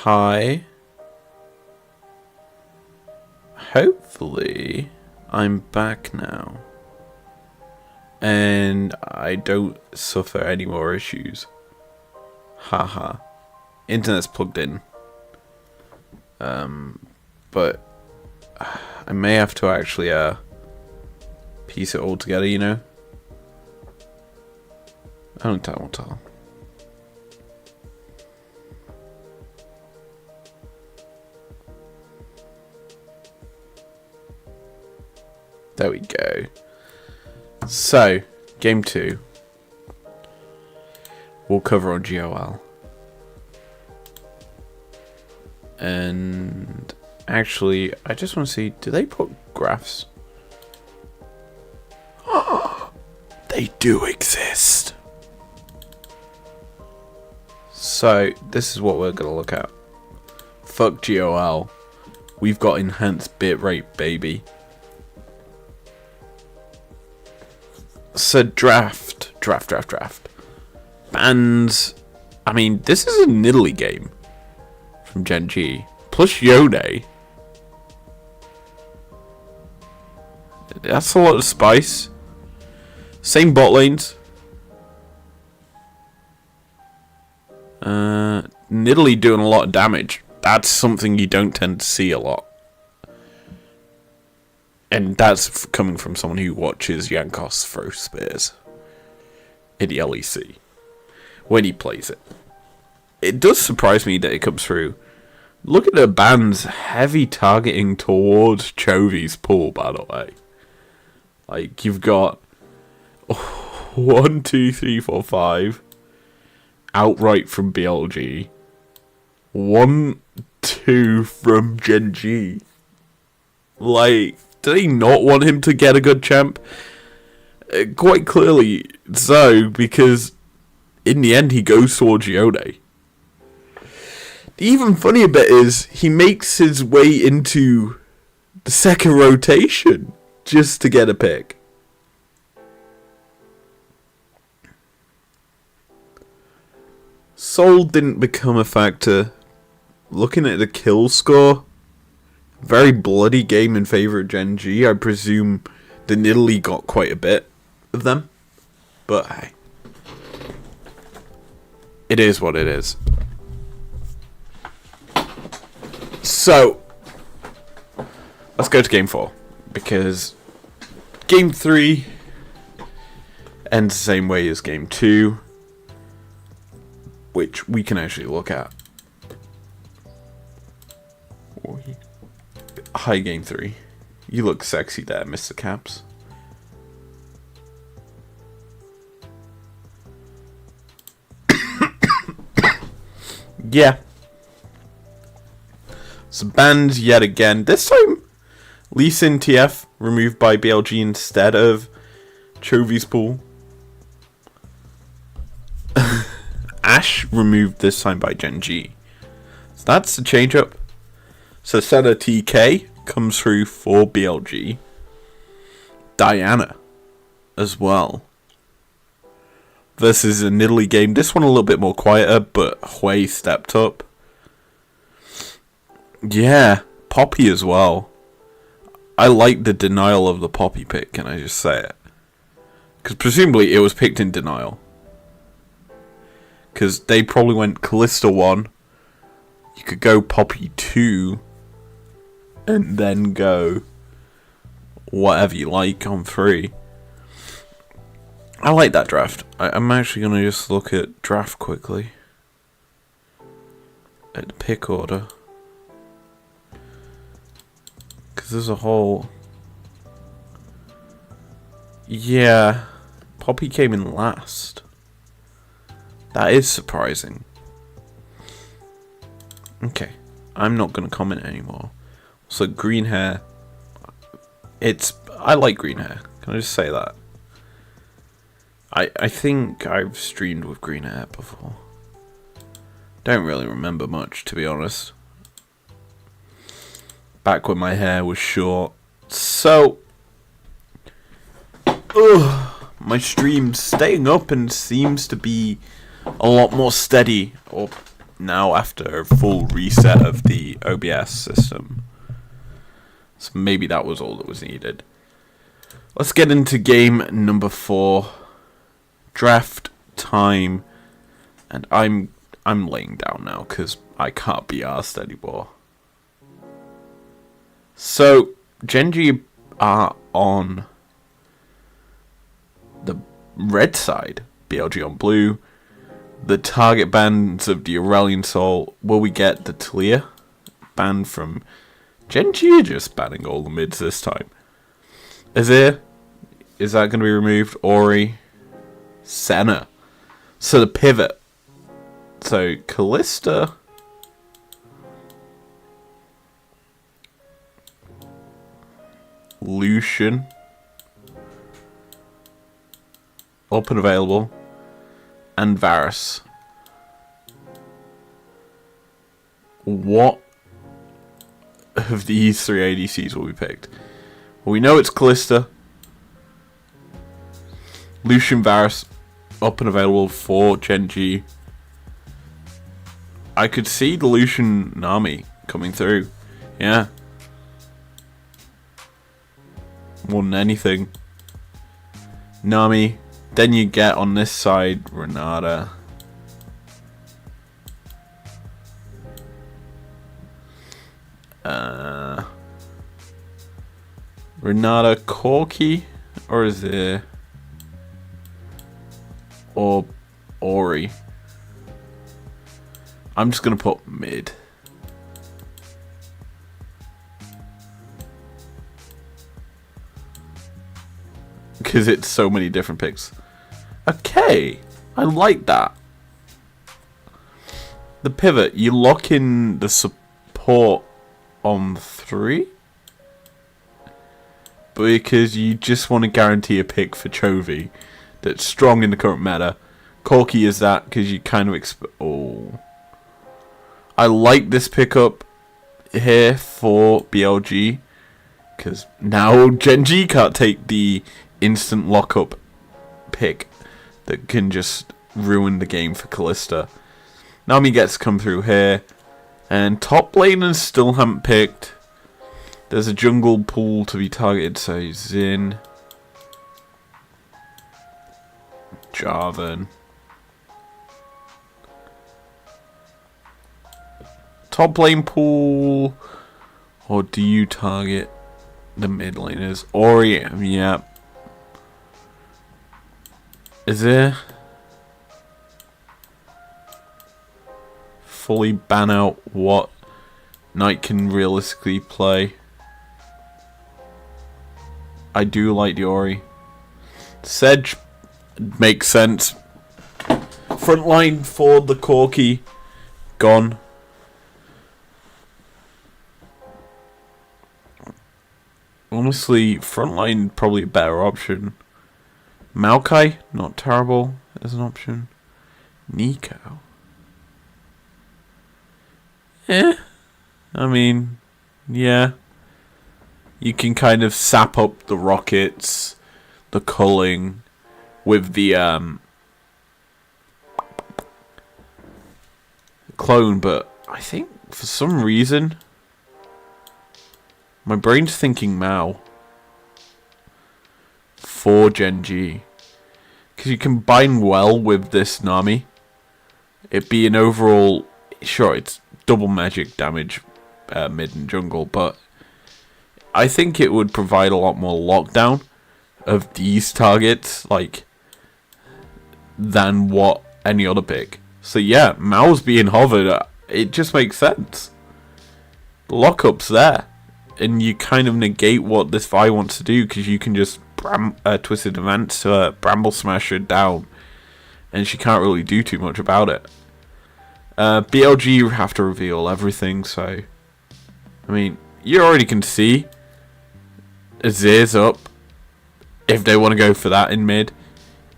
Hi. Hopefully, I'm back now. And I don't suffer any more issues. Haha. Internet's plugged in. But I may have to actually piece it all together, you know? Only time will tell. There we go. So, game 2. We'll cover on GOL. And actually, I just want to see, do they put graphs? They do exist. So, this is what we're going to look at. Fuck GOL. We've got enhanced bitrate, baby. So draft. Bands. I mean, this is a Nidalee game from Gen G. Plus Yone. That's a lot of spice. Same bot lanes. Nidalee doing a lot of damage. That's something you don't tend to see a lot. And that's coming from someone who watches Jankos throw spears in the LEC when he plays it. It does surprise me that it comes through. Look at the band's heavy targeting towards Chovy's pool, by the way. Like, you've got 1, 2, 3, 4, 5 outright from BLG. 1, 2 from Gen G. Like, do they not want him to get a good champ? Quite clearly so, because in the end he goes towards Yone. The even funnier bit is he makes his way into the second rotation just to get a pick. Soul didn't become a factor. Looking at the kill score, very bloody game in favour of Gen G. I presume the Nidalee got quite a bit of them. But hey, it is what it is. So, let's go to game 4. Because game 3 ends the same way as game 2. Which we can actually look at. Hi, game 3. You look sexy there, Mr. Caps. Yeah. So banned yet again. This time, Lee Sin TF removed by BLG instead of Chovy's pool. Ashe removed this time by Gen G. So that's the change up. So Senna TK comes through for BLG. Diana as well. Versus a Nidalee game. This one a little bit more quieter, but Hui stepped up. Yeah, Poppy as well. I like the denial of the Poppy pick, can I just say it? Because presumably it was picked in denial. Because they probably went Kalista 1. You could go Poppy 2. And then go whatever you like on 3. I like that draft. I'm actually going to just look at draft quickly. At the pick order. Because there's a whole... Yeah. Poppy came in last. That is surprising. Okay. I'm not going to comment anymore. So green hair. I like green hair. Can I just say that? I think I've streamed with green hair before. Don't really remember much, to be honest. Back when my hair was short. So, my stream staying up and seems to be a lot more steady. Or now after a full reset of the OBS system. So maybe that was all that was needed. Let's get into game number 4. Draft time. And I'm laying down now because I can't be arsed anymore. So, Gen.G are on the red side, BLG on blue. The target bands of the Aurelion Sol. Will we get the Taliyah ban from Gen.G? Are just banning all the mids this time. Azir, is that going to be removed? Ori, Senna. So the pivot. So Kalista, Lucian, up and available, and Varus. What of these 3 ADCs will be picked? Well, we know it's Kalista, Lucian, Varus, up and available for Gen.G. I could see the Lucian Nami coming through. Yeah. More than anything. Nami. Then you get on this side Renata. Renata, Corki, or is it, or Ori? I'm just gonna put mid. Because it's so many different picks. Okay, I like that. The pivot, you lock in the support on 3? Because you just want to guarantee a pick for Chovy that's strong in the current meta. Corki is that because you kind of oh. I like this pickup here for BLG because now Gen.G can't take the instant lockup pick that can just ruin the game for Kalista. Nami gets to come through here, and top laners still haven't picked. There's a jungle pool to be targeted, so Xin, Jarvan. Top lane pool, or do you target the mid laners? Ori, yeah. Is there fully ban out what Knight can realistically play? I do like the Ori. Sedge makes sense. Frontline for the Corki gone. Honestly, frontline probably a better option. Maokai, not terrible as an option. Nico. I mean, yeah. You can kind of sap up the rockets, the culling, with the clone, but I think for some reason my brain's thinking Mao for Gen.G. Because you combine well with this Nami. It'd be an overall, sure, it's double magic damage mid and jungle, but I think it would provide a lot more lockdown of these targets, like, than what any other pick. So yeah, Mao's being hovered, it just makes sense. The lockup's there, and you kind of negate what this Vi wants to do, because you can just Twisted Advance to Bramble Smasher down, and she can't really do too much about it. BLG have to reveal everything, so I mean, you already can see Azir's up if they want to go for that in mid.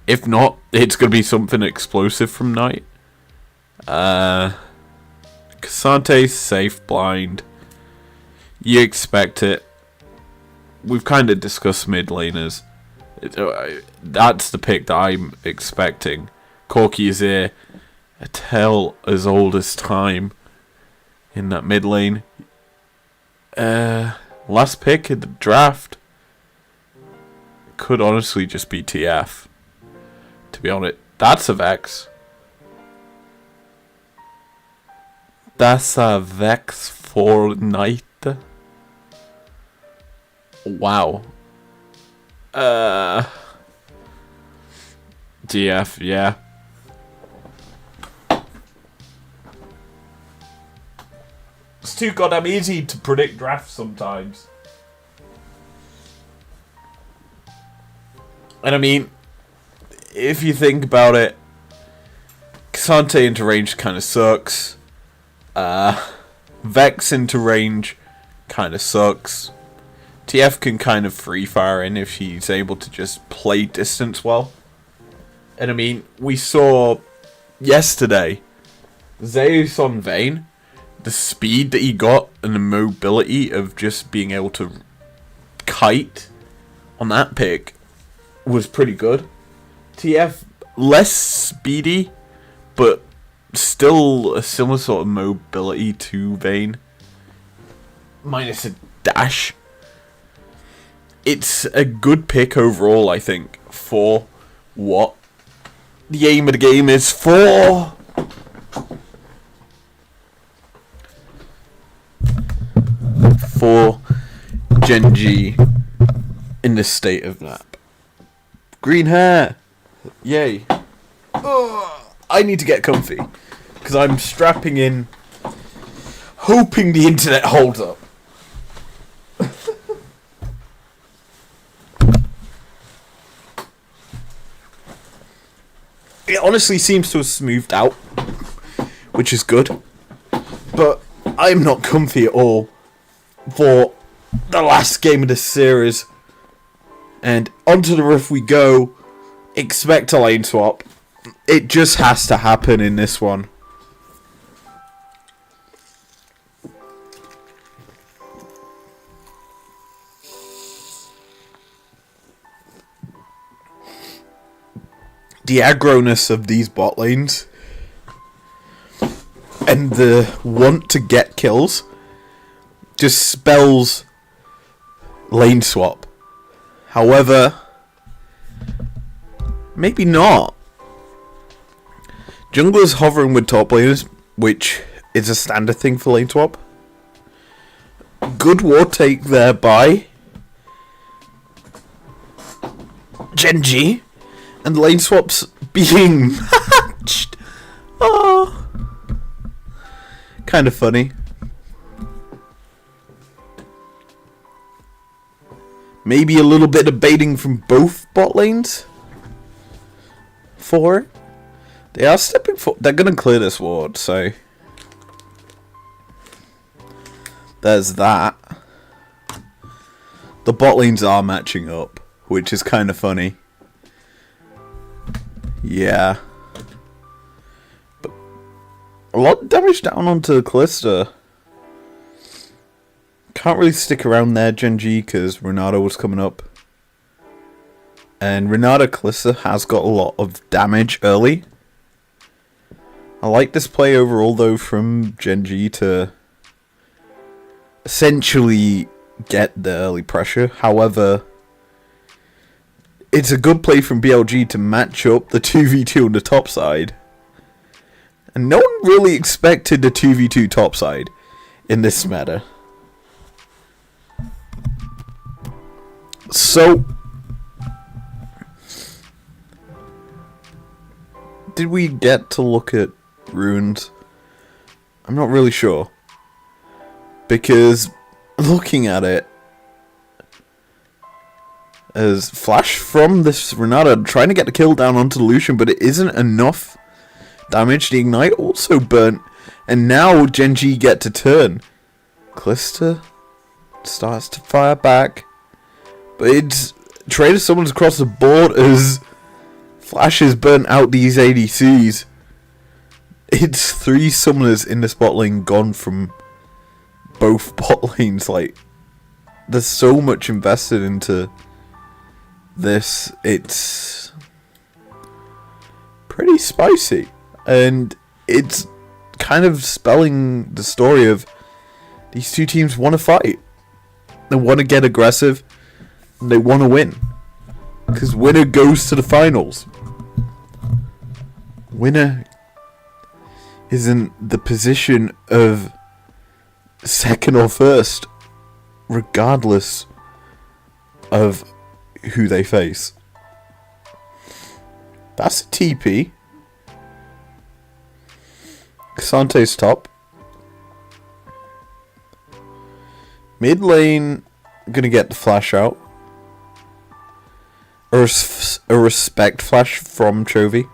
If not, it's going to be something explosive from Knight. Cassante safe blind. You expect it. We've kind of discussed mid laners. That's the pick that I'm expecting. Corki is here. A tale as old as time in that mid lane. Last pick in the draft could honestly just be TF. To be honest, that's a Vex. That's a Vex for Knight. Wow. DF, yeah. It's too goddamn easy to predict drafts sometimes. And I mean, if you think about it, K'Sante into range kind of sucks. Vex into range kind of sucks. TF can kind of free fire in if he's able to just play distance well. And I mean, we saw yesterday Zeus on Vayne, the speed that he got and the mobility of just being able to kite on that pick was pretty good. TF less speedy, but still a similar sort of mobility to Vayne, minus a dash. It's a good pick overall, I think, for what the aim of the game is for. For Gen G in this state of nap. Green hair! Yay. I need to get comfy, because I'm strapping in, hoping the internet holds up. It honestly seems to have smoothed out, which is good, but I'm not comfy at all for the last game of this series. And onto the roof we go. Expect a lane swap. It just has to happen in this one. The aggroness of these bot lanes and the want to get kills just spells lane swap. However, maybe not. Junglers hovering with top laners, which is a standard thing for lane swap. Good ward take there by Gen G. And lane swaps being matched. Oh, kind of funny. Maybe a little bit of baiting from both bot lanes for it. They are stepping forward. They're going to clear this ward, so there's that. The bot lanes are matching up, which is kind of funny. Yeah. But a lot of damage down onto Kalista. Can't really stick around there, Gen G, because Renata was coming up. And Renata Kalista has got a lot of damage early. I like this play overall, though, from Gen G to essentially get the early pressure. However, it's a good play from BLG to match up the 2v2 on the top side. And no one really expected the 2v2 top side in this meta. So, did we get to look at runes? I'm not really sure. Because looking at it, as flash from this Renata trying to get the kill down onto the Lucian, but it isn't enough damage. The Ignite also burnt, and now Gen G get to turn. Kalista starts to fire back, but it's Trader summons across the board as Flash has burnt out these ADCs. It's 3 summoners in this bot lane gone from both bot lanes. Like, there's so much invested into this. It's pretty spicy, and it's kind of spelling the story of these two teams want to fight. They want to get aggressive. And they want to win. Because winner goes to the finals. Winner is in the position of second or first, regardless of who they face. That's a TP. K'Sante's top. Mid lane, gonna get the flash out. A respect flash from Chovy.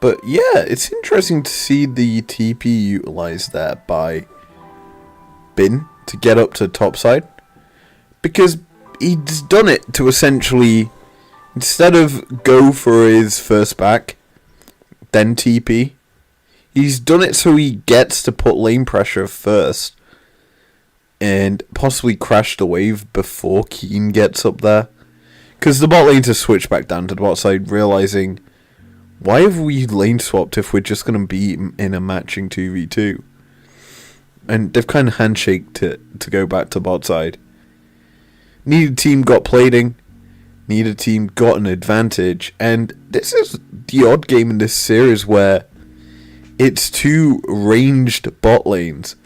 But yeah, it's interesting to see the TP utilized there by Bin to get up to top side. Because he's done it to essentially, instead of go for his first back, then TP, he's done it so he gets to put lane pressure first and possibly crash the wave before Keen gets up there. Because the bot lane to switch back down to the bot side, realizing, why have we lane swapped if we're just going to be in a matching 2v2? And they've kind of handshaked to go back to bot side. Neither team got plating. Neither team got an advantage. And this is the odd game in this series where it's two ranged bot lanes.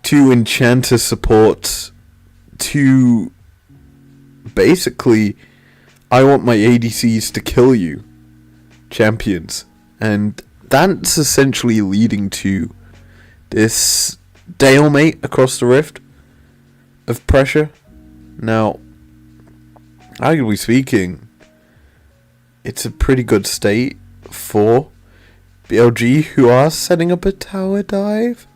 Two enchanter supports. Two, basically, I want my ADCs to kill you champions. And that's essentially leading to this stalemate across the rift of pressure. Now, arguably speaking, it's a pretty good state for BLG, who are setting up a tower dive.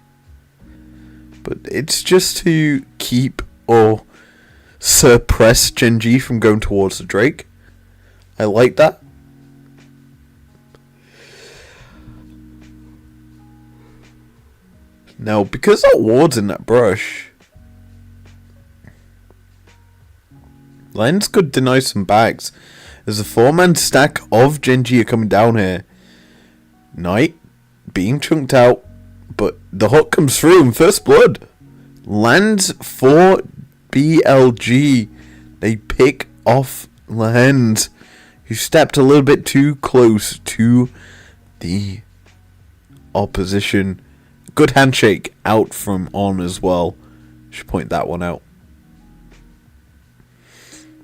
But it's just to keep or suppress Gen G from going towards the Drake. I like that. Now, because that ward's in that brush, Lens could deny some bags. There's a 4-man stack of Gen G are coming down here. Knight being chunked out, but the hook comes through and first blood lands for BLG. They pick off Lens, who stepped a little bit too close to the opposition. Good handshake out from On as well. Should point that one out.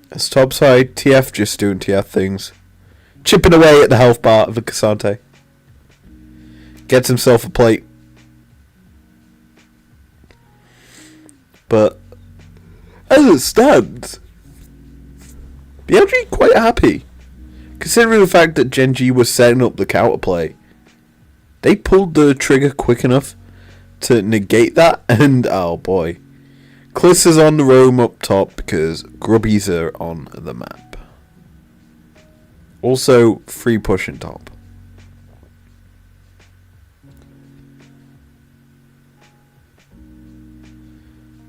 As top side, TF just doing TF things. Chipping away at the health bar of a K'Sante. Gets himself a plate. But as it stands, BLG quite happy. Considering the fact that Gen G was setting up the counterplay. They pulled the trigger quick enough to negate that, and oh boy. Kliss is on the roam up top because Grubbies are on the map. Also, free pushing top.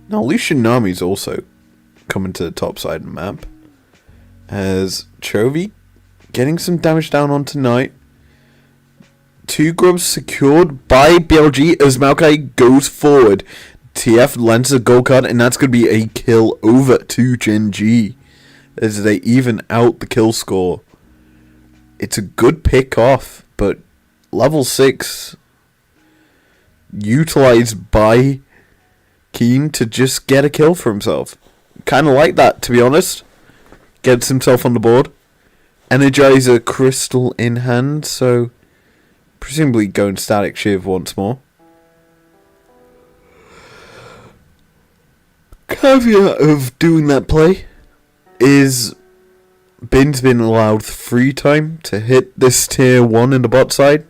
Now, Lucian Nami's also coming to the top side of the map. As Chovy getting some damage down on tonight. 2 grubs secured by BLG as Maokai goes forward. TF lands a gold card, and that's going to be a kill over to Gen G as they even out the kill score. It's a good pick off, but level 6 utilized by Keen to just get a kill for himself. Kind of like that, to be honest. Gets himself on the board. Energizer crystal in hand, so presumably going static shiv once more. Caveat of doing that play is Bin's been allowed free time to hit this tier 1 in the bot side,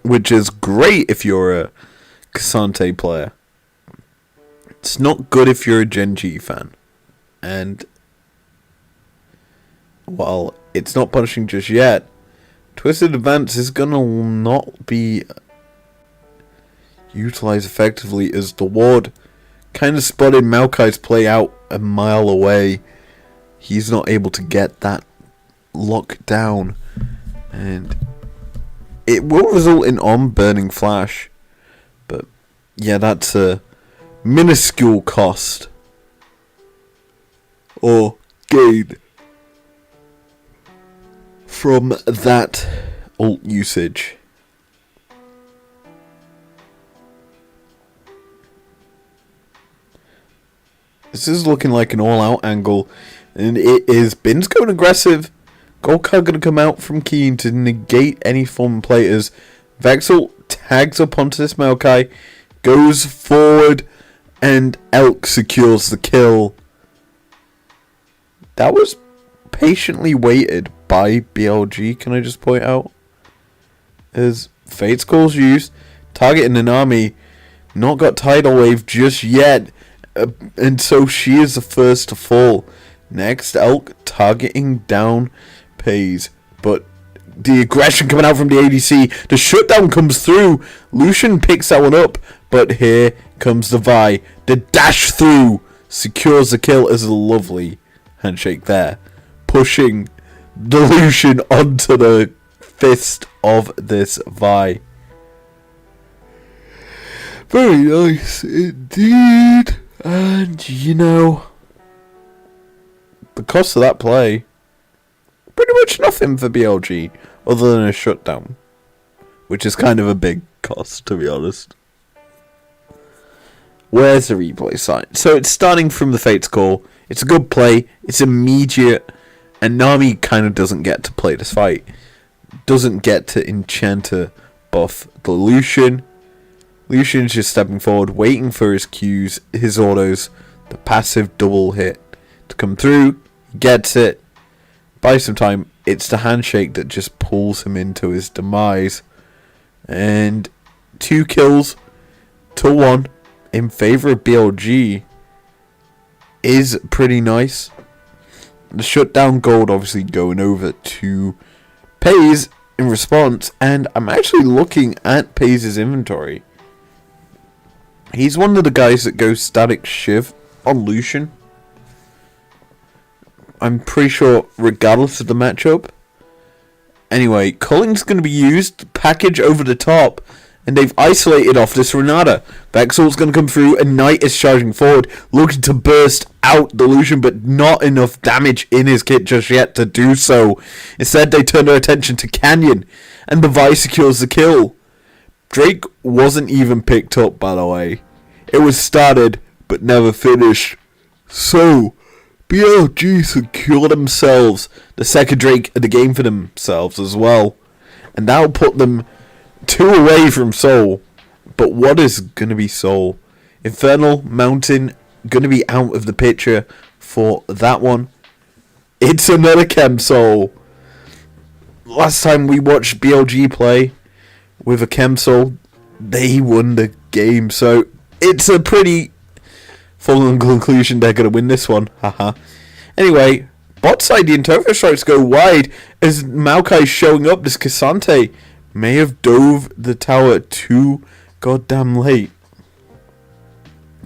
which is great if you're a K'Sante player. It's not good if you're a Gen G fan. And while it's not punishing just yet, Twisted Advance is gonna not be utilized effectively as the ward kind of spotted Maokai's play out a mile away. He's not able to get that lock down, and it will result in burning flash. But yeah, that's a minuscule cost or gain from that ult usage. This is looking like an all-out angle, and it is. Bin's going aggressive. Golkar going to come out from Keen to negate any form of players. Vexel tags up onto this Maokai, goes forward, and Elk secures the kill. That was patiently waited by BLG, can I just point out? As Fate's Call's used, targeting an army, not got Tidal Wave just yet, and so she is the first to fall. Next, Elk targeting down Pays, but the aggression coming out from the ADC, the shutdown comes through. Lucian picks that one up, but here comes the Vi. The dash through secures the kill as a lovely handshake there, pushing the Lucian onto the fist of this Vi. Very nice indeed. And you know, the cost of that play, pretty much nothing for BLG other than a shutdown, which is kind of a big cost, to be honest. Where's the replay sign? So it's starting from the Fate's Call. It's a good play. It's immediate. And Nami kind of doesn't get to play this fight. Doesn't get to Enchanter buff the Lucian. Lucian's just stepping forward, waiting for his Qs, his autos, the passive double hit to come through. He gets it. Buys some time. It's the handshake that just pulls him into his demise. And 2 kills to 1 in favor of BLG is pretty nice. The shutdown gold obviously going over to Pays in response. And I'm actually looking at Pays' inventory. He's one of the guys that goes static shiv on Lucian. I'm pretty sure regardless of the matchup. Anyway, Culling's going to be used, package over the top, and they've isolated off this Renata. Vexel's going to come through, and Knight is charging forward, looking to burst out the Lucian, but not enough damage in his kit just yet to do so. Instead, they turn their attention to Canyon, and the Vi secures the kill. Drake wasn't even picked up, by the way. It was started, but never finished. So, BLG secure themselves the second Drake of the game for themselves as well. And that'll put them 2 away from Soul. But what is going to be Soul? Infernal Mountain going to be out of the picture for that one. It's another Chem Soul. Last time we watched BLG play with a Chem Soul, they won the game. So it's a pretty full conclusion they're going to win this one. Haha. Anyway, bot side, the Interpreter Strikes go wide as Maokai showing up. This Cassante may have dove the tower too goddamn late.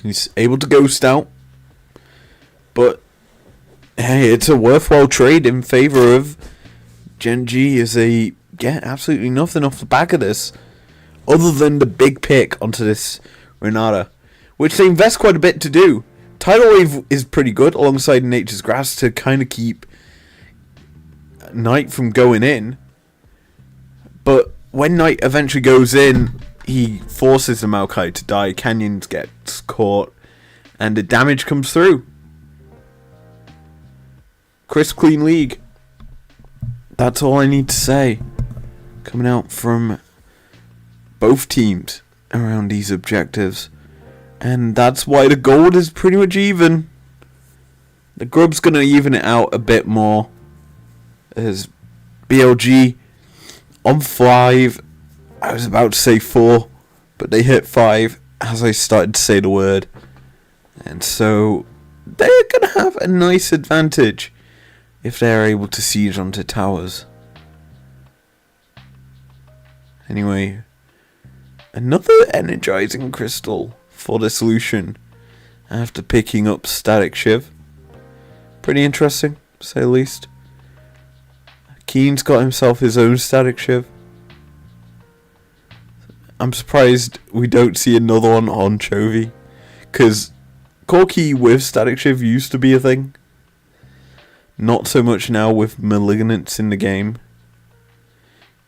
He's able to ghost out. But hey, it's a worthwhile trade in favor of Gen G as they get absolutely nothing off the back of this. Other than the big pick onto this Renata, which they invest quite a bit to do. Tidal Wave is pretty good alongside Nature's Grasp to kind of keep Knight from going in. But when Knight eventually goes in, he forces the Maokai to die. Canyon gets caught, and the damage comes through. Crisp clean league. That's all I need to say. Coming out from both teams around these objectives. And that's why the gold is pretty much even. The grub's going to even it out a bit more. As BLG on 5. I was about to say 4. But they hit 5 as I started to say the word. And so they're going to have a nice advantage if they're able to siege onto towers. Anyway, Another energizing crystal for the solution after picking up Static Shiv. Pretty interesting, to say the least. Keen's got himself his own Static Shiv. I'm surprised we don't see another one on Chovy, because Corki with Static Shiv used to be a thing. Not so much now with Malignance in the game.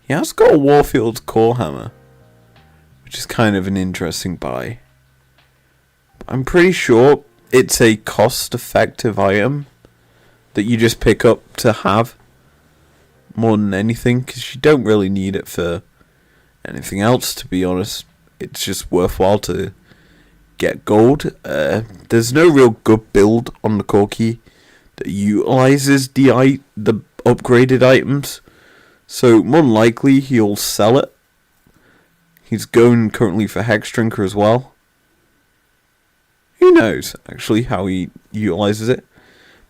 He has got a Warfield's Core Hammer, which is kind of an interesting buy. I'm pretty sure it's a cost-effective item that you just pick up to have more than anything, because you don't really need it for anything else, to be honest. It's just worthwhile to get gold. There's no real good build on the Corki that utilizes the upgraded items, so more than likely he'll sell it. He's going currently for Hex Drinker as well. Who knows actually how he utilizes it,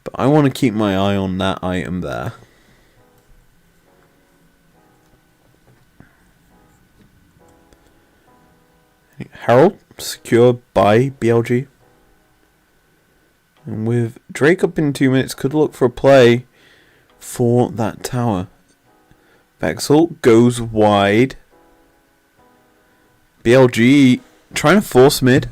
but I want to keep my eye on that item there. Herald secured by BLG. And with Drake up in 2 minutes, could look for a play for that tower. Vexel goes wide. BLG trying to force mid.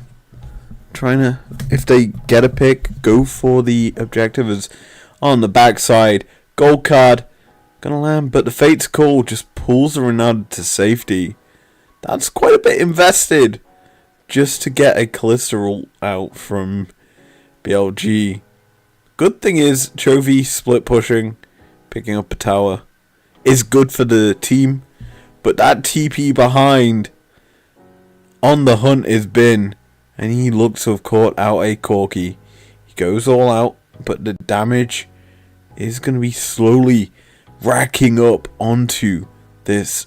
Trying to, if they get a pick, go for the objective. As on the backside, gold card gonna land, but the Fate's Call just pulls the Renard to safety. That's quite a bit invested just to get a Callista out from BLG. Good thing is Chovy split pushing, picking up a tower, is good for the team, but that TP behind on the hunt is Bin, and he looks to have caught out a Corki. He goes all out, but the damage is going to be slowly racking up onto this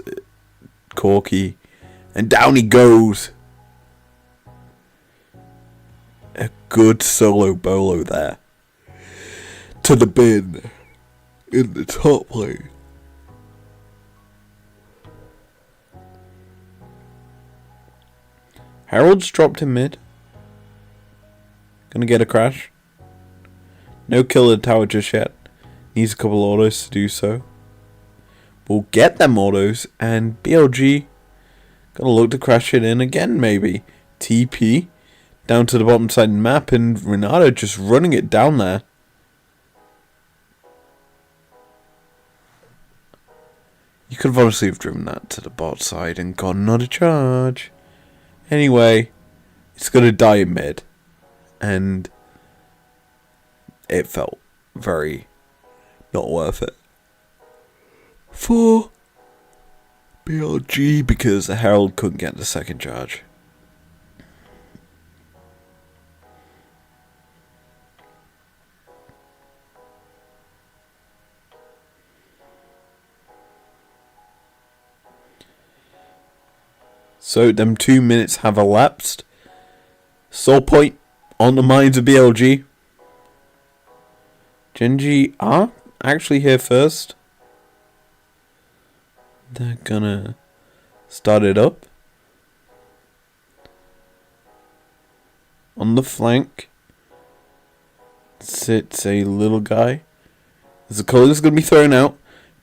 Corki, and down he goes. A good solo bolo there to the Bin in the top lane. Herald's dropped in mid. Gonna get a crash. No kill at the tower just yet. Needs a couple autos to do so. We'll get them autos, and BLG gonna look to crash it in again, maybe. TP down to the bottom side of the map, and Renato just running it down there. You could have honestly have driven that to the bot side and got another charge. Anyway, it's going to die in mid, and it felt very not worth it for BLG because the Herald couldn't get the second charge. So them 2 minutes have elapsed. Soul Point on the minds of BLG. Genji are actually here first. They're gonna start it up. On the flank sits a little guy. As the colour is gonna be thrown out.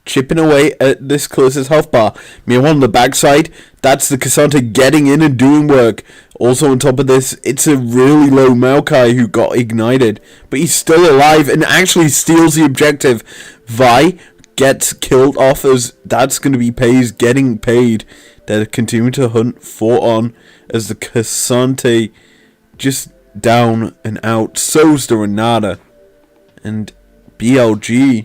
Chipping away at this Callista's health bar. Meanwhile, on the backside, that's the Cassandra getting in and doing work. Also on top of this, it's a really low Maokai who got ignited. But he's still alive and actually steals the objective. Vi gets killed off as that's going to be Pays getting paid. They're continuing to hunt for on as the Cassandra just down and out. So's the Renata. And BLG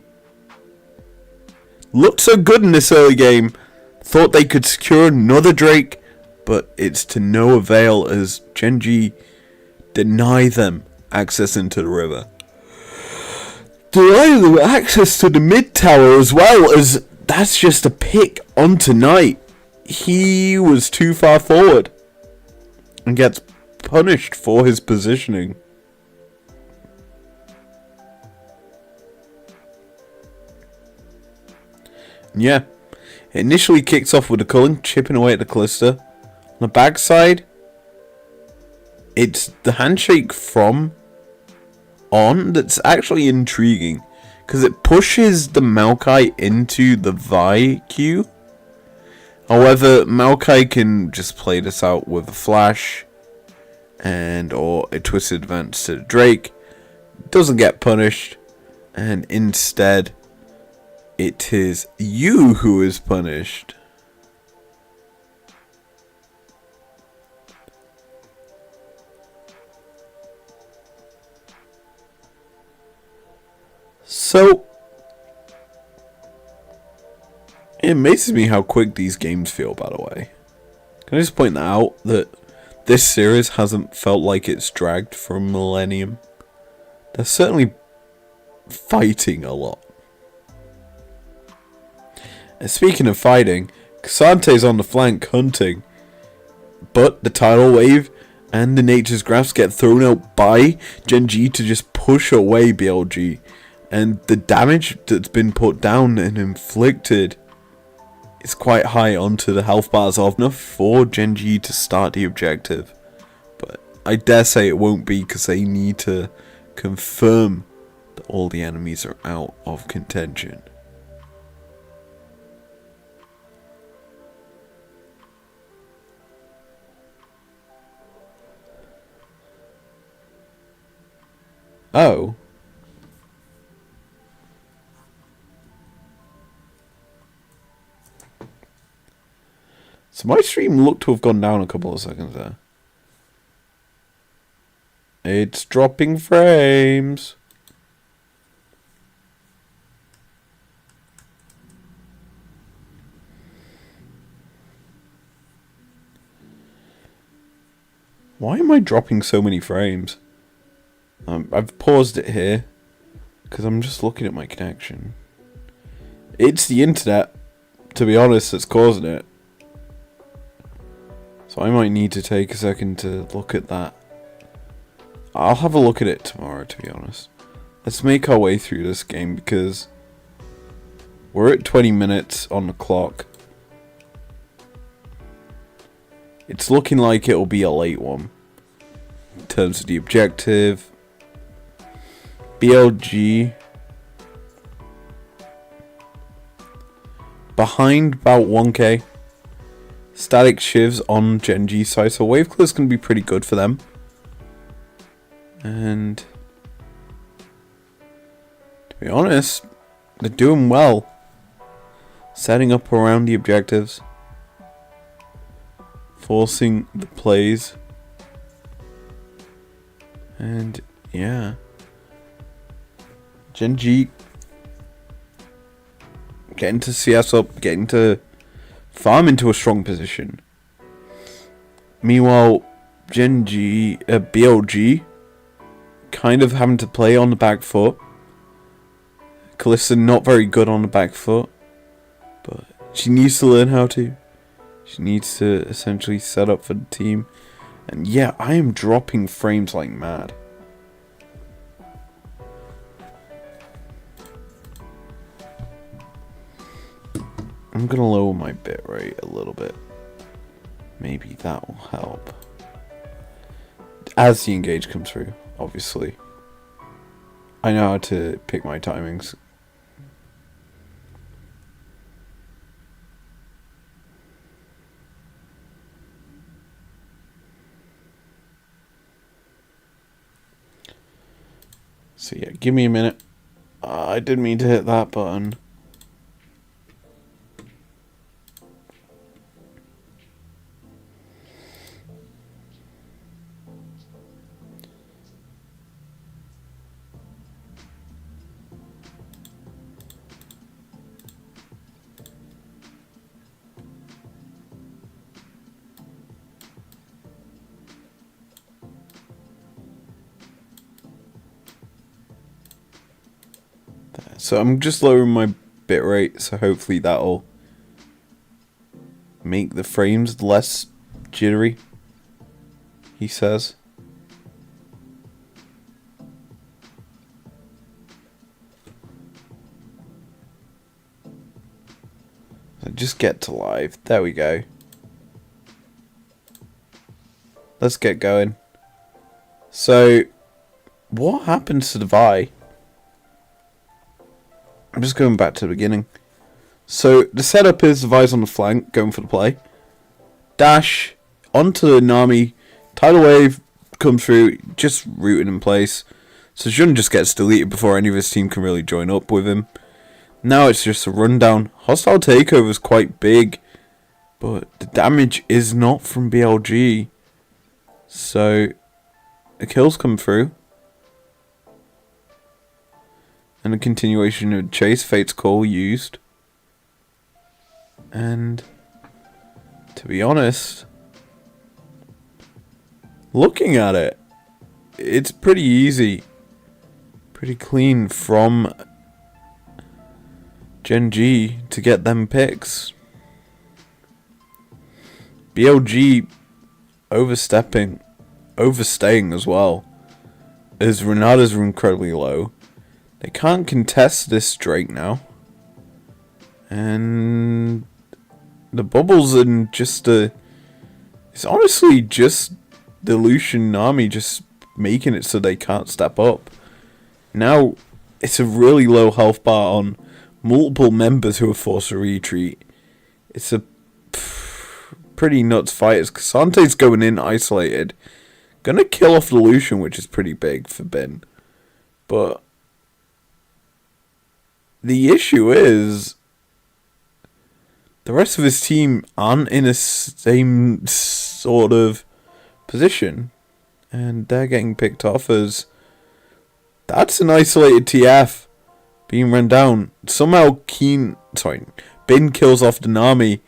looked so good in this early game. Thought they could secure another Drake, but it's to no avail as Genji deny them access into the river. Deny them access to the mid tower as well, as that's just a pick on tonight. He was too far forward and gets punished for his positioning. Yeah, it initially kicks off with the Culling, chipping away at the Callista. On the backside, it's the handshake from on that's actually intriguing. Because it pushes the Maokai into the Vi queue. However, Maokai can just play this out with a flash and or a twisted advance to Drake. Doesn't get punished, and instead it is you who is punished. So it amazes me how quick these games feel, by the way. Can I just point out that this series hasn't felt like it's dragged from Millennium? They're certainly fighting a lot. And speaking of fighting, Casante's on the flank hunting, but the tidal wave and the nature's grasp get thrown out by Gen G to just push away BLG, and the damage that's been put down and inflicted is quite high onto the health bars of enough for Gen G to start the objective. But I dare say it won't be, because they need to confirm that all the enemies are out of contention. Oh. So my stream looked to have gone down a couple of seconds there. It's dropping frames. Why am I dropping so many frames? I've paused it here because I'm just looking at my connection. It's the internet, to be honest, that's causing it. So I might need to take a second to look at that. I'll have a look at it tomorrow, to be honest. Let's make our way through this game, because we're at 20 minutes on the clock. It's looking like it'll be a late one in terms of the objective. BLG behind about 1k. Static shivs on Gen G side, so wave clear's going to be pretty good for them. And to be honest, they're doing well. Setting up around the objectives. Forcing the plays. And yeah. Gen G getting to CS up, getting to farm into a strong position. Meanwhile, BLG kind of having to play on the back foot. Kalista not very good on the back foot, but she needs to learn how to. She needs to essentially set up for the team. And yeah, I am dropping frames like mad. I'm gonna lower my bitrate a little bit. Maybe that will help. As the engage comes through, obviously. I know how to pick my timings. So yeah, give me a minute. I didn't mean to hit that button. So I'm just lowering my bitrate, so hopefully that'll make the frames less jittery, he says. So just get to live. There we go. let's get going. So, what happens to the Vi? I'm just going back to the beginning. So, the setup is the Vi's on the flank, going for the play. Dash onto the Nami. Tidal Wave comes through, just rooted in place. So Jun just gets deleted before any of his team can really join up with him. Now it's just a rundown. Hostile takeover is quite big, but the damage is not from BLG. So the kills come through. And a continuation of Chase Fate's Call used. And to be honest, looking at it, it's pretty easy. Pretty clean from Gen G to get them picks. BLG overstaying as well, as Renata's are incredibly low. They can't contest this Drake now. And the bubbles and just it's honestly just the Lucian Nami just making it so they can't step up. Now, it's a really low health bar on multiple members who are forced to retreat. It's a pretty nuts fight as Kasante's going in isolated. Gonna kill off the Lucian, which is pretty big for Bin. But the issue is the rest of his team aren't in the same sort of position. And they're getting picked off as... That's an isolated TF being run down. Somehow Bin kills off the Nami.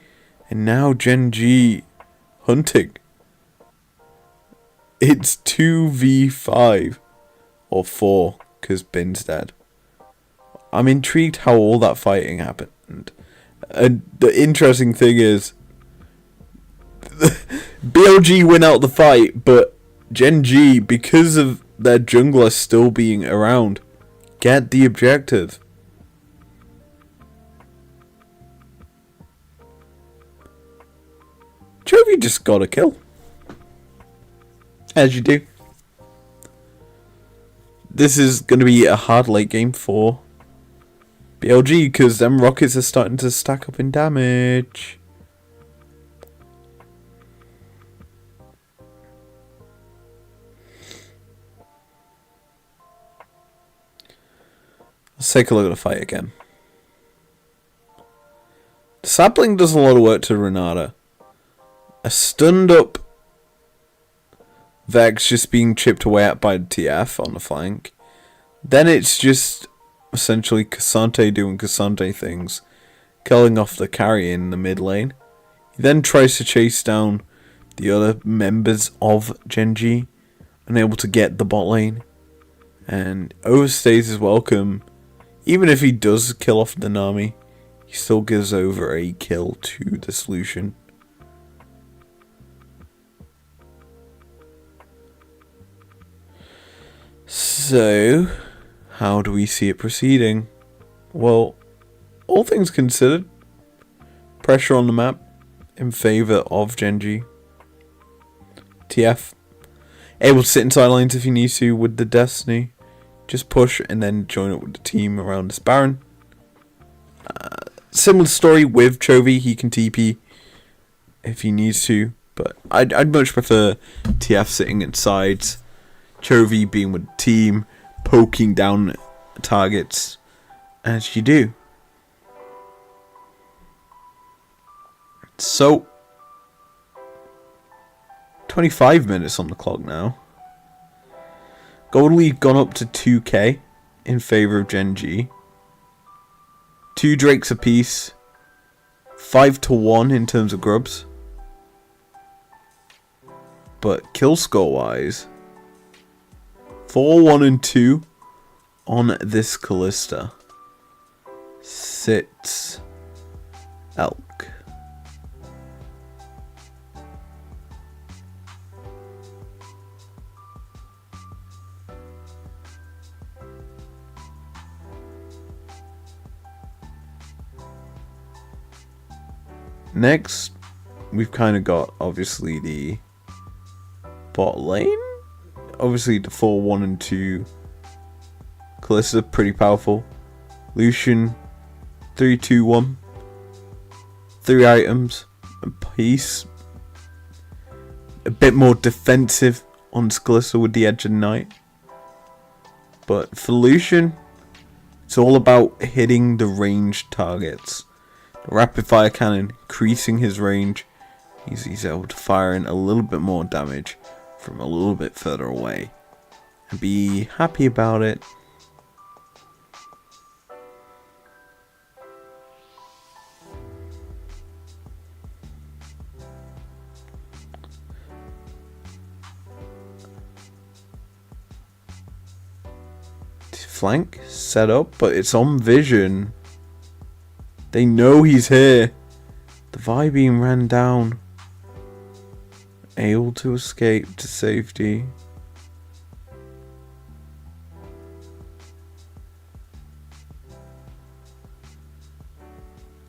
And now Gen G hunting. It's 2v5. Or 4, because Bin's dead. I'm intrigued how all that fighting happened. And the interesting thing is... BLG win out the fight, but Gen G, because of their jungler still being around, get the objective. Chovy just got a kill. As you do. This is going to be a hard late game for BLG, because them rockets are starting to stack up in damage. Let's take a look at the fight again. The sapling does a lot of work to Renata. A stunned up Vex just being chipped away at by the TF on the flank. Then it's just essentially K'Sante doing K'Sante things, killing off the carry in the mid lane. He then tries to chase down the other members of Gen G, unable to get the bot lane, and overstays his welcome. Even if he does kill off the Nami, he still gives over a kill to the Lucian. So, how do we see it proceeding? Well, all things considered, pressure on the map in favour of Gen G. TF, able to sit inside lanes if he needs to with the Destiny. Just push and then join up with the team around this Baron. Similar story with Chovy. He can TP if he needs to, but I'd much prefer TF sitting inside, Chovy being with the team, poking down targets as you do. So, 25 minutes on the clock now. Gold lead gone up to 2k in favour of Gen G. 2 Drakes apiece. 5-1 in terms of grubs. But kill score wise, 4-1 and 2 on this Kalista. Sits Elk. Next, we've kind of got, obviously, the bot lane. Obviously, the 4, 1, and 2. Kalista, pretty powerful. Lucian, 3, 2, 1. 3 items. A piece. A bit more defensive on Kalista with the Edge of Night. But for Lucian, it's all about hitting the ranged targets. The rapid fire cannon, increasing his range. He's able to fire in a little bit more damage from a little bit further away. And be happy about it. Flank set up, but it's on vision. They know he's here. The Vi beam ran down. Able to escape to safety.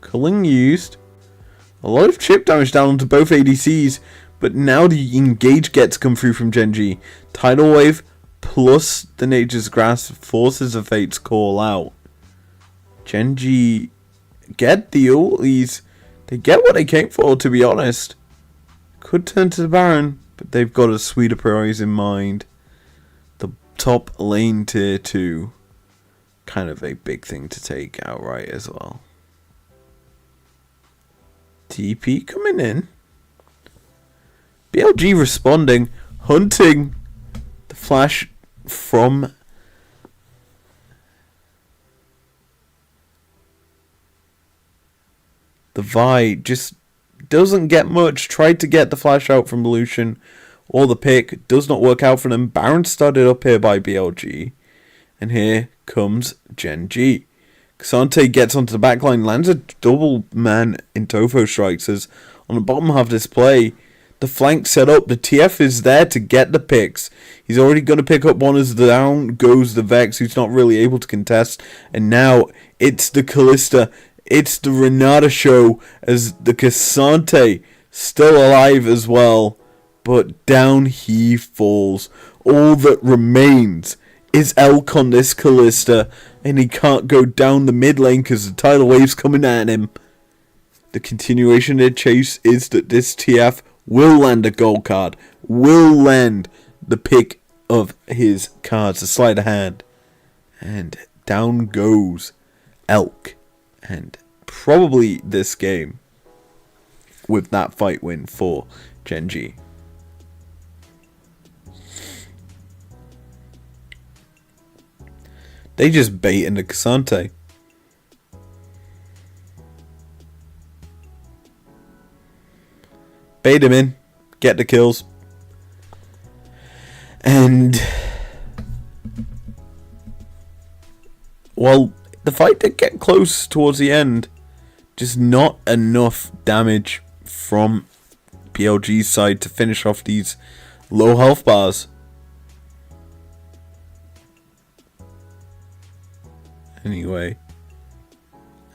Culling used. A lot of chip damage down onto both ADCs, but now the engage gets come through from Gen.G. Tidal Wave plus the Nature's Grasp forces a Fate's Call out. Gen.G get the ulties. They get what they came for, to be honest. Could turn to the Baron, but they've got a sweeter prize in mind. The top lane tier 2. Kind of a big thing to take outright as well. TP coming in. BLG responding. Hunting the flash from the Vi. Just doesn't get much. Tried to get the flash out from Lucian or the pick. Does not work out for them. Baron started up here by BLG. And here comes Gen.G. K'Sante gets onto the backline. Lands a double man in Topho strikes as on the bottom half of this play. The flank set up. The TF is there to get the picks. He's already going to pick up one as down goes the Vex, who's not really able to contest. And now it's the Kalista. It's the Renata show as the K'Sante still alive as well. But down he falls. All that remains is Elk on this Kalista. And he can't go down the mid lane because the tidal wave's coming at him. The continuation of the chase is that this TF will land a gold card. Will land the pick of his cards, the sleight of hand. And down goes Elk. And probably this game with that fight win for Gen.G. They just bait into K'Sante. Bait him in. Get the kills. And well, the fight did get close towards the end. Just not enough damage from BLG's side to finish off these low health bars. Anyway,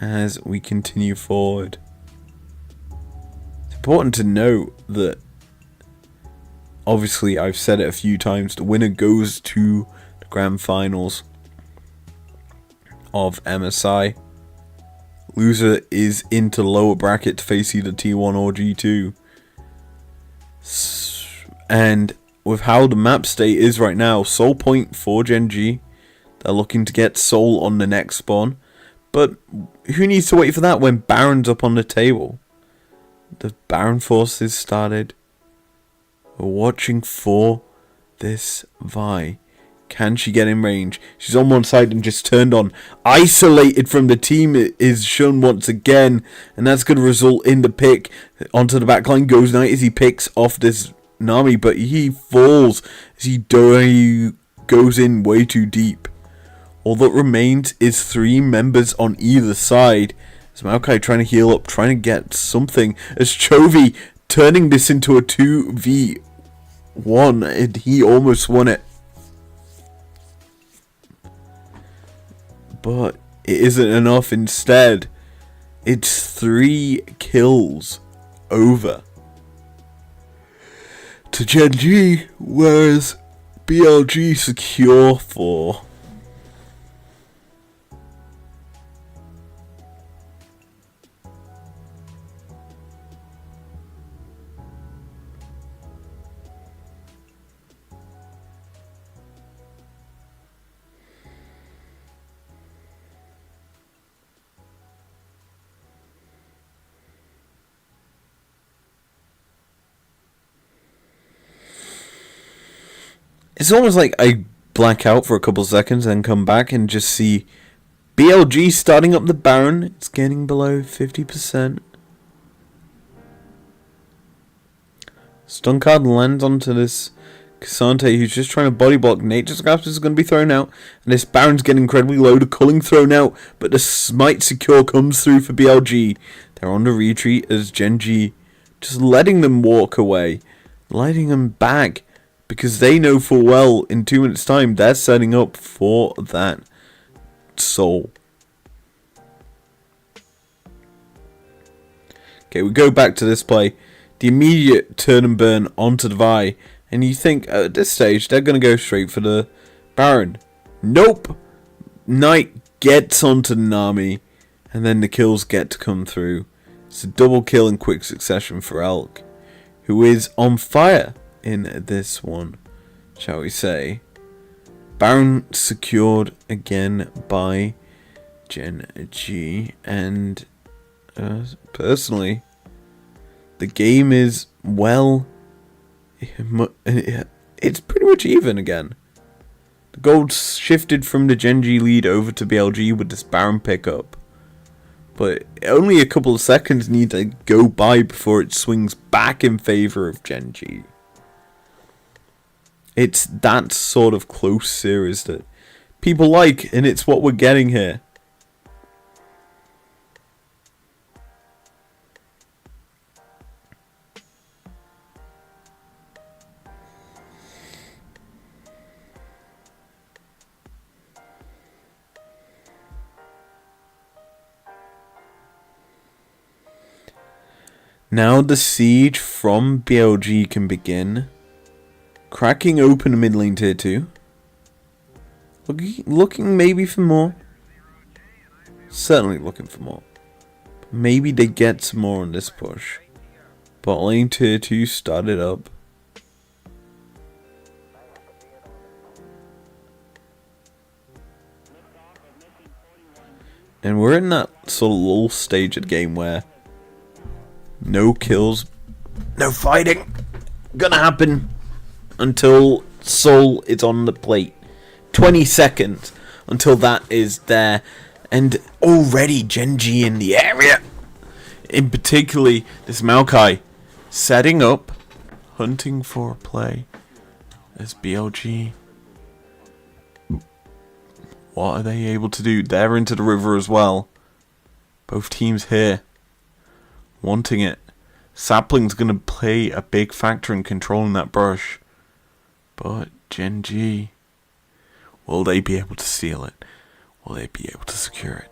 as we continue forward, it's important to note that obviously I've said it a few times, the winner goes to the grand finals of MSI. Loser is into the lower bracket to face either T1 or G2. And with how the map state is right now, Soul Point for Gen.G. They're looking to get Soul on the next spawn. But who needs to wait for that when Baron's up on the table? The Baron forces started. We're watching for this Vi. Can she get in range? She's on one side and just turned on. Isolated from the team is Shun once again. And that's going to result in the pick. Onto the backline goes Knight as he picks off this Nami. But he falls as he goes in way too deep. All that remains is 3 members on either side. As Maokai trying to heal up, trying to get something. As Chovy turning this into a 2v1. And he almost won it. But it isn't enough. Instead, it's 3 kills over to Gen G, whereas BLG secure 4. It's almost like I black out for a couple seconds and come back and just see BLG starting up the Baron. It's getting below 50%. Stun card lands onto this K'Sante who's just trying to body block. Nature's Grasp is going to be thrown out. And this Baron's getting incredibly low. The Culling thrown out. But the Smite Secure comes through for BLG. They're on the retreat as Gen G just letting them walk away. Letting them back. Because they know full well in 2 minutes time they're setting up for that soul. Okay, we go back to this play. The immediate turn and burn onto the Vi. And you think at this stage they're going to go straight for the Baron. Nope. Knight gets onto the Nami. And then the kills get to come through. It's a double kill in quick succession for Elk. Who is on fire in this one, shall we say. Baron secured again by Gen G, and personally, the game is, well, it's pretty much even again. The gold shifted from the Gen G lead over to BLG with this Baron pickup, but only a couple of seconds need to go by before it swings back in favor of Gen G. It's that sort of close series that people like, and it's what we're getting here. Now the siege from BLG can begin. Cracking open a mid lane tier 2. Looking maybe for more. Certainly looking for more. Maybe they get some more on this push. Bot lane tier 2 started up. And we're in that sort of lull stage of the game where no kills, no fighting gonna happen until Soul is on the plate. 20 seconds until that is there. And already Gen G in the area. In particularly this Maokai setting up, hunting for a play as BLG. What are they able to do? They're into the river as well. Both teams here wanting it. Sapling's going to play a big factor in controlling that brush. But Gen G, will they be able to steal it? Will they be able to secure it?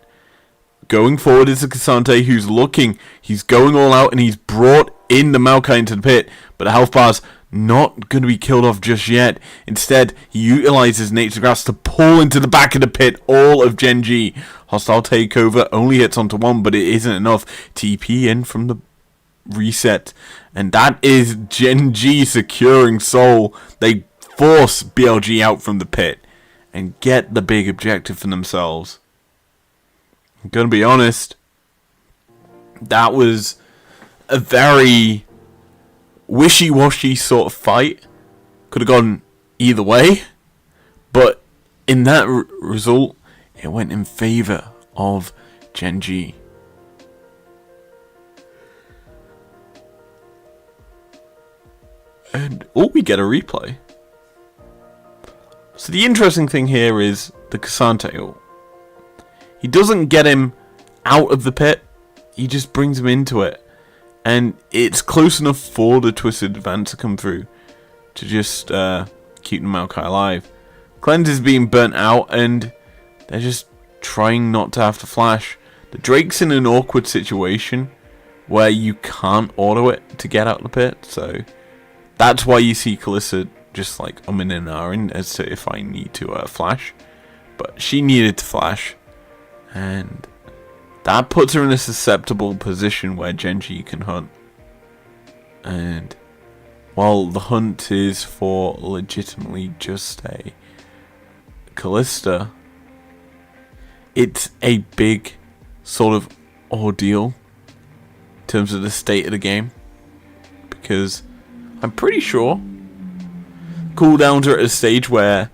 Going forward is the K'Sante who's looking. He's going all out and he's brought in the Maokai into the pit. But the health bar's not going to be killed off just yet. Instead, he utilizes Nature's Grasp to pull into the back of the pit all of Gen G. Hostile takeover only hits onto one, but it isn't enough. TP in from the reset. And that is Gen G securing Soul. They force BLG out from the pit and get the big objective for themselves. I'm going to be honest, that was a very wishy-washy sort of fight. Could have gone either way, but in that result, it went in favor of Gen G. And we get a replay. So the interesting thing here is the K'Sante ult. He doesn't get him out of the pit, he just brings him into it. And it's close enough for the Twisted Advance to come through to just keep the Maokai alive. Cleanse is being burnt out and they're just trying not to have to flash. The Drake's in an awkward situation where you can't auto it to get out of the pit, so That's why you see Kalista just like in and ahhing as to if I need to flash. But she needed to flash. And that puts her in a susceptible position where Genji can hunt. And while the hunt is for legitimately just a Kalista, it's a big sort of ordeal in terms of the state of the game. Because I'm pretty sure cooldowns are at a stage where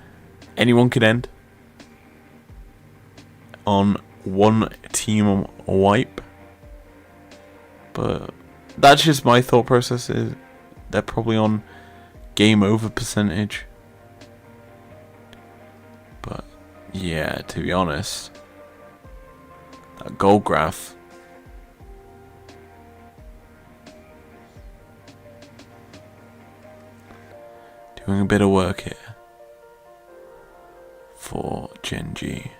anyone can end on one team wipe. But that's just my thought process. Is they're probably on game over percentage. But yeah, to be honest, that gold graph doing a bit of work here for Genji.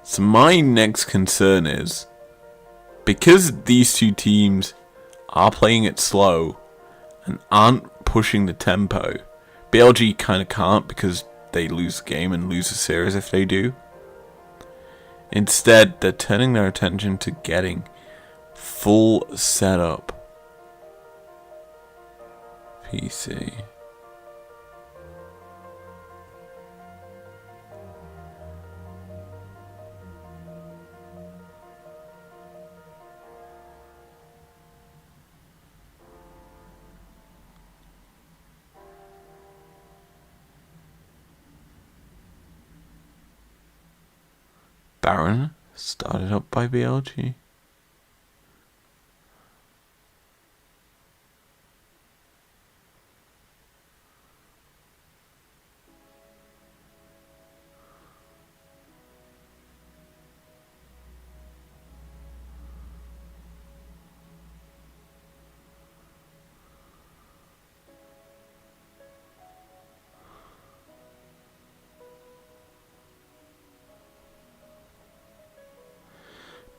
So my next concern is, because these two teams are playing it slow and aren't pushing the tempo, BLG kind of can't because they lose the game and lose the series if they do. Instead, they're turning their attention to getting full setup PC. Baron started up by BLG.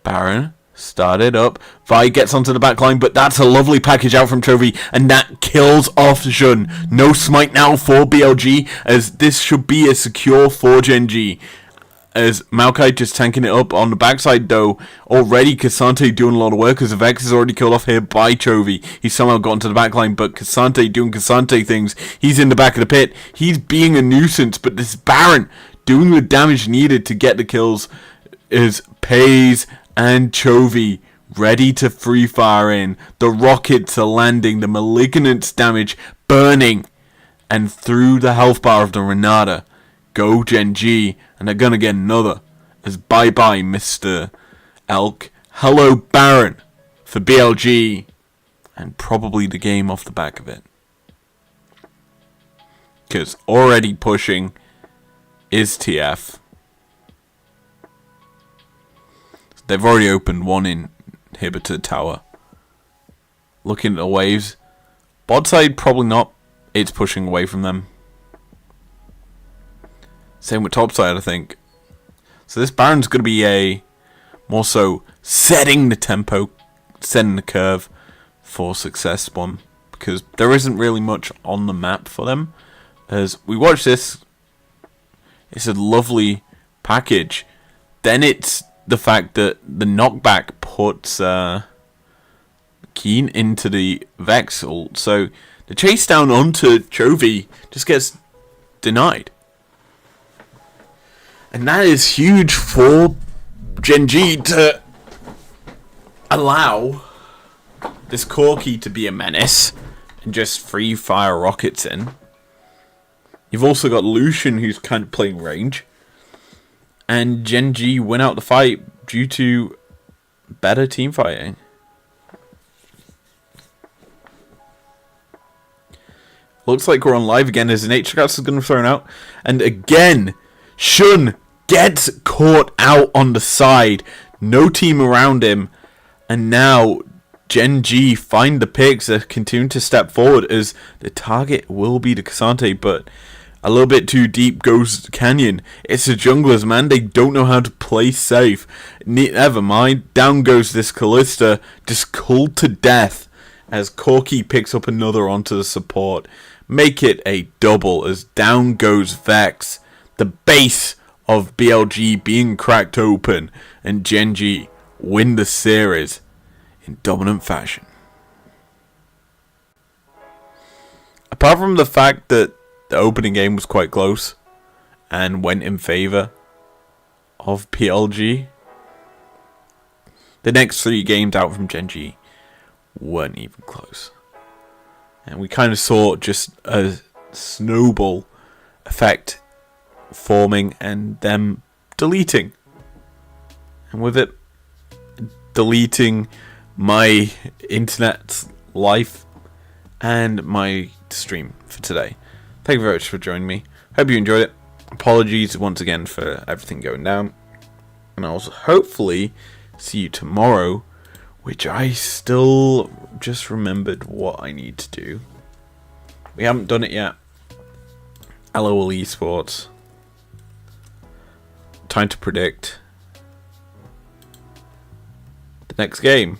Baron started up. Vi gets onto the back line, but that's a lovely package out from Chovy, and that kills off Jun. No smite now for BLG, as this should be a secure for Genji. As Maokai just tanking it up on the backside though. Already K'Sante doing a lot of work, as Vex is already killed off here by Chovy. He's somehow gotten to the back line, but K'Sante doing K'Sante things. He's in the back of the pit. He's being a nuisance, but this Baron doing the damage needed to get the kills is pays. And Chovy ready to free fire in. The rockets are landing. The Malignant's damage burning. And through the health bar of the Renata go Genji. And they're going to get another. As bye-bye Mr. Elk. Hello Baron for BLG. And probably the game off the back of it. Because already pushing is TF. They've already opened one inhibitor tower. Looking at the waves. Bot side, probably not. It's pushing away from them. Same with top side, I think. So this Baron's going to be a more so setting the tempo, setting the curve for success one. Because there isn't really much on the map for them. As we watch this, it's a lovely package. Then it's the fact that the knockback puts Keen into the Vex ult. So the chase down onto Chovy just gets denied. And that is huge for Genji to allow this Corki to be a menace and just free fire rockets in. You've also got Lucian, who's kind of playing range. And Genji win out the fight due to better team fighting. Looks like we're on live again as an H-Scouts is going to be thrown out. And again, Shun gets caught out on the side. No team around him. And now Genji find the picks. They're continuing to step forward as the target will be the K'Sante. But A little bit too deep goes Canyon. It's the junglers, man. They don't know how to play safe. Never mind. Down goes this Kalista. Just culled to death as Corki picks up another onto the support. Make it a double as down goes Vex. The base of BLG being cracked open. And Gen.G win the series in dominant fashion. Apart from the fact that the opening game was quite close and went in favour of PLG, the next 3 games out from Gen.G weren't even close. And we kind of saw just a snowball effect forming and them deleting. And with it, deleting my internet life and my stream for today. Thank you very much for joining me. Hope you enjoyed it. Apologies once again for everything going down. And I'll hopefully see you tomorrow, which I still just remembered what I need to do. We haven't done it yet. LOL Esports. Time to predict the next game.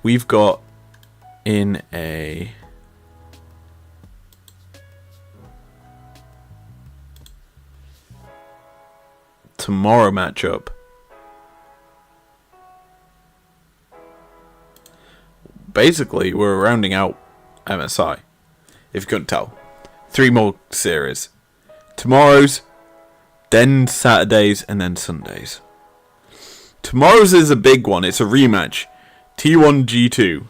We've got in a tomorrow matchup basically we're rounding out MSI, if you couldn't tell. 3 more series. Tomorrow's, then Saturdays, and then Sundays. Tomorrow's is a big one. It's a rematch. T1 G2.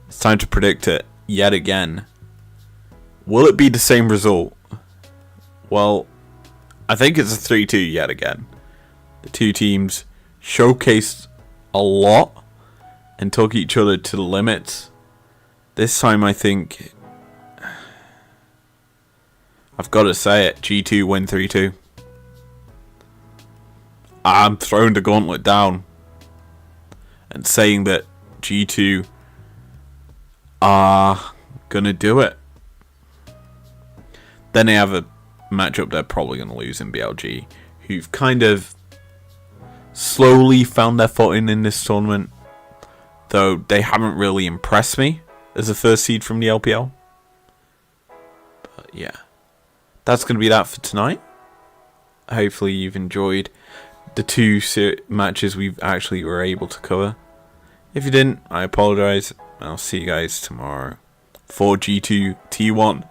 It's time to predict it yet again. Will it be the same result? Well, I think it's a 3-2 yet again. The two teams showcased a lot and took each other to the limits. This time I think I've got to say it, G2 win 3-2. I'm throwing the gauntlet down and saying that G2 are gonna do it. Then they have a matchup they're probably gonna lose in BLG, who've kind of slowly found their footing in this tournament, though they haven't really impressed me as a first seed from the LPL. But yeah, that's gonna be that for tonight. Hopefully you've enjoyed the 2 matches we've actually were able to cover. If you didn't, I apologise. I'll see you guys tomorrow for G2 T1.